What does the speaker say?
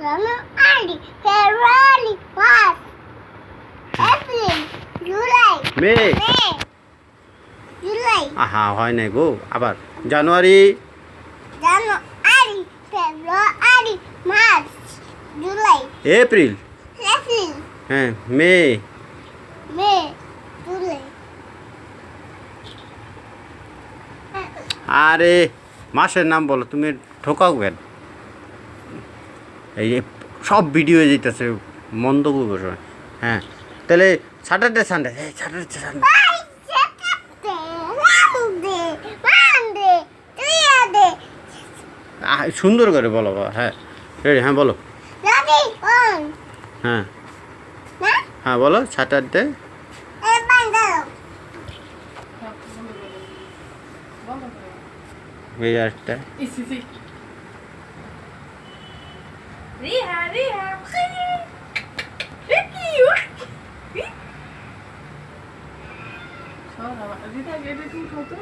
জানুয়ারি, ফেব্রুয়ারি, March, April, July, মে মে, জুলাই, আহা হয় নাই গো আবার জানুয়ারি জানুয়ারি, ফেব্রুয়ারি, মার্চ, জুলাই, এপ্রিল এপ্রিল, হ্যাঁ মে মে, জুলাই। আরে মাসের নাম বলো তুমি ঠোকাও কেন এই যে সব ভিডিও যেতেছে মন্দ করবে হ্যাঁ তাহলে Saturday Sunday Saturday Sunday Bye, Monday, Monday, Tuesday, সুন্দর করে বলো বাবা, হ্যাঁ রেডি হ্যাঁ বলো Friday, on, হ্যাঁ না? হ্যাঁ বলো স্যাটারডে এবার দাও। এই একটা Riha, Riha, Ricky, Ricky. Sonra bak, bir daha geri foto.